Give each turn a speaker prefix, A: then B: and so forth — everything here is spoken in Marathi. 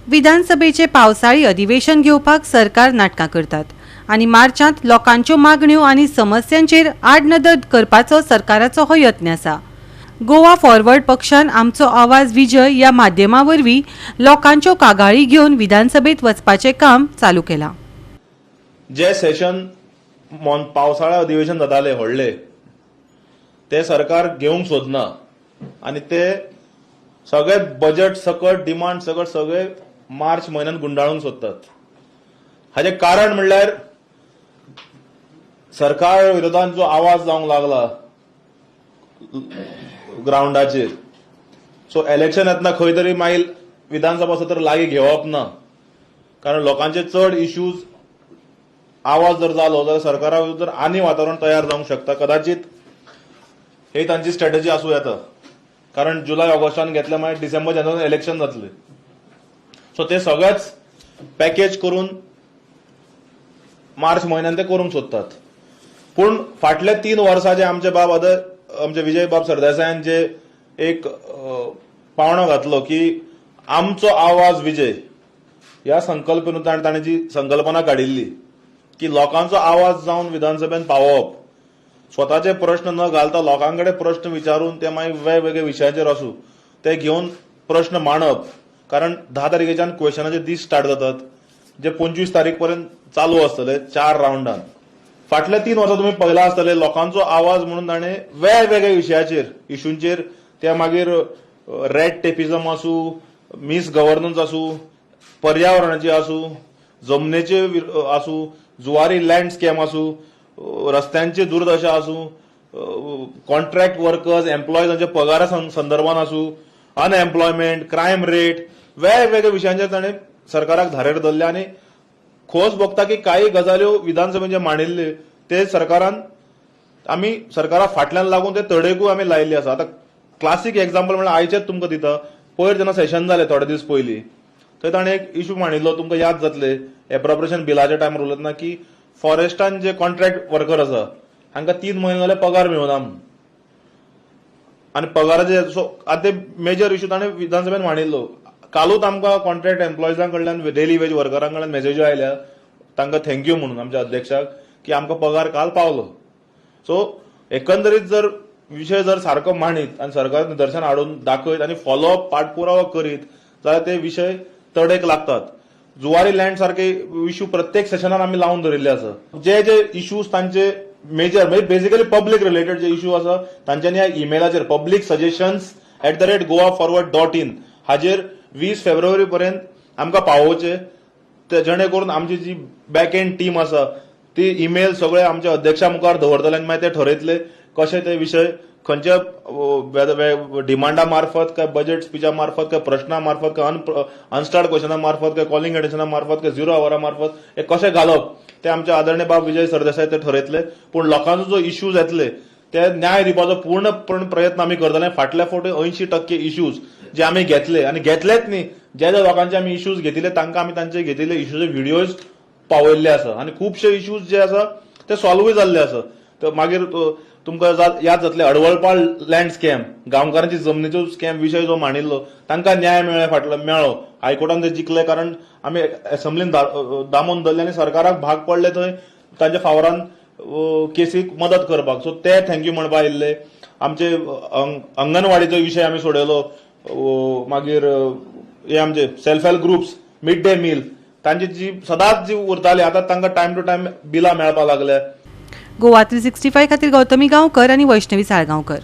A: विधानसभेचे पावसाळी अधिवेशन घेवपाक सरकार नाटकां करतात आणि मार्चांत लोकांच्यो मागण्यो आणि समस्यांचेर आडनदर करपाचो सरकाराचो हो यत्न आसा। गोवा फॉरवर्ड पक्षान आमचो आवाज विजय ह्या माध्यमा वरवीं लोकांच्यो कागाळी घेवन विधानसभेत वचपाचें काम चालू केलां।
B: जे सेशन पावसाळा अधिवेशन जाताले व्हडले ते सरकार घेवंक सोदना आणि ते सगळे बजेट सकट डिमांड सकट सगळे मार्च म्हयन्यात गुंडाळूंक सोदतात। हाचे कारण म्हणल्यार सरकार विरोधात जो आवाज जावंक लागला ग्राउंडाचेर, सो इलेक्शन येतना खंय तरी मागीर विधानसभा सत्र लागीं घेवप ना, कारण लोकांचे चड इश्यूज आवाज जर जालो जाल्यार सरकारा विरुद्ध आनी वातावरण तयार जावंक शकता। कदाचित ही तांची स्ट्रॅटेजी आसूं येता, कारण जुलय ऑगस्टान घेतले मागीर डिसेंबर जानेवारीत इलेक्शन जातले, सो ते सगळेच पॅकेज करून मार्च म्हयन्यात ते करूंक सोदतात। पूण फाटले 3 वर्सां जे आमचे विजय बाब सरदेसायान जे एक पावणो घातलो की आमचो आवाज विजय ह्या संकल्पनेंतल्यान ताणें जी संकल्पना काडिल्ली की लोकांचो आवाज जावन विधानसभेत पावोवप, स्वताचे प्रश्न न घालता लोकांकडे प्रश्न विचारून ते मागीर वेगवेगळे विशयाचेर आसूं ते घेवन प्रश्न मांडप, कारण 10 तारखेच्यान क्वेशनाचे दीस स्टार्ट जातात जे 25 तारीख पर्यंत चालू आसतले 4 राउंडान। फाटले 3 वर्सां तुम्ही पळयला आसतले लोकांचो आवाज म्हणून ताणें वेगवेगळ्या विशयाचेर इश्यूंचेर ते मागीर रेड टेपिझम आसूं, मिस गव्हर्नन्स आसूं, पर्यावरणाची आसूं, जमनेचे आसूं, जुवारी लँड स्कॅम आसूं, रस्त्यांची दुर्दशा आसूं, कॉन्ट्रॅक्ट वर्कर्स एम्प्लॉयजांच्या पगारा संदर्भात आसूं, अनएम्प्लॉयमेंट, क्रायम रेट, वेगवेगळ्या विशयांचेर ताणें सरकाराक धारेर धरले आणि खोस भोगता की काही गजाल्यो विधानसभेत जे मांडिल्ले ते सरकारान आमी सरकारा फाटल्यान लागून ते तडेकूय आमी लायिल्ले आसा। आतां क्लासीक एक्झाम्पल म्हळ्यार आयचेच तुमकां दिता, पयर जेन्ना सेशन जालें थोडे दीस पयलीं थंय ताणें एक इश्यू मांडिल्लो, तुमकां याद जातले एप्रोप्रिएशन बिलाच्या टायमार उलयतना की फॉरेस्टान जे कॉन्ट्रॅक्ट वर्कर आसा हांकां 3 म्हयने जाले पगार मेळुना म्हणून, आनी पगाराचे आतां मेजर इश्यू ताणें विधानसभेत मांडिल्लो। कालूच आमकां कॉन्ट्रॅक्ट एम्प्लॉयजां कडल्यान डेली वेज वर्करां कडल्यान मेसेज्यो आयल्या तांकां थँक्यू म्हणून आमच्या अध्यक्षाक की आमकां पगार काल पावलो। सो एकंदरीत जर विशय जर सारको मांडीत आनी सरकार निदर्शन हाडून दाखयत आनी फॉलोअप पाठपुरावो करीत जाल्यार ते विशय तडेक लागतात। जुवारी लँड सारखे इश्यू प्रत्येक सेशनात आमी लावून धरिल्ले आसा। जे जे इश्यूज तांचे मेजर म्हणजे बेसिकली पब्लीक रिलेटेड जे इश्यू आसा तांच्यांनी ह्या ईमेलाचेर publicsuggestions@goafforward.in हाजेर 20 फेब्रुवारी पर्यंत आमकां पावोवचे, जेणे करून आमची जी बॅक एंड टीम आसा ती ईमेल सगळे आमच्या अध्यक्षा मुखार दवरतले आनी मागीर ते ठरयतले कशे ते विशय खंयच्या डिमांडा मार्फत काय बजेट स्पीचा मार्फत काय प्रश्ना मार्फत काय अनस्टार्ड क्वेशना मार्फत काय कॉलिंग एडिशना मार्फत काय 0 आवरा मार्फत हे कशे घालप ते आमचे आदरणीय बाब विजय सरदेसाय ते ठरयतले। पूण लोकांचो जो इश्यूज येतले ते न्याय दिवपाचो पूर्णपणे प्रयत्न आमी करतले। फाटल्या फावटी 80% इश्यूज जे आमी घेतले आनी घेतलेच न्ही, ज्या ज्या लोकांचे आमी इश्यूज घेतिल्ले तांकां आमी तांचे घेतिल्ले इश्यूचे व्हिडिओज पावयल्ले आसा आनी खुबशे इश्यूज जे आसा ते सॉल्वूय जाल्ले आसा। तर मागीर तुमकां याद जातले अडवळपाळ लँड स्कॅम, गांवकारांची जमनीचो स्कॅम विशय जो मांडिल्लो तांकां न्याय मेळ्ळो, हायकोर्टान ते जिखले, कारण आमी असेंब्लीन दामोन धरले आनी सरकाराक भाग पडले थंय तांच्या फावरान केसीक मदत करपाक। सो ते थँक्यू म्हणपा आयिल्ले। आमचे अंगणवाडीचो विशय आमी सोडयलो, मागीर हे आमचे self help groups, mid day meal तांची जी सदांच जी उरताली आतां तांकां टायम टू टायम बिलां मेळपाक लागल्या।
A: गोवा 365 खातीर गौतमी गांवकर आनी वैष्णवी साळगांवकर।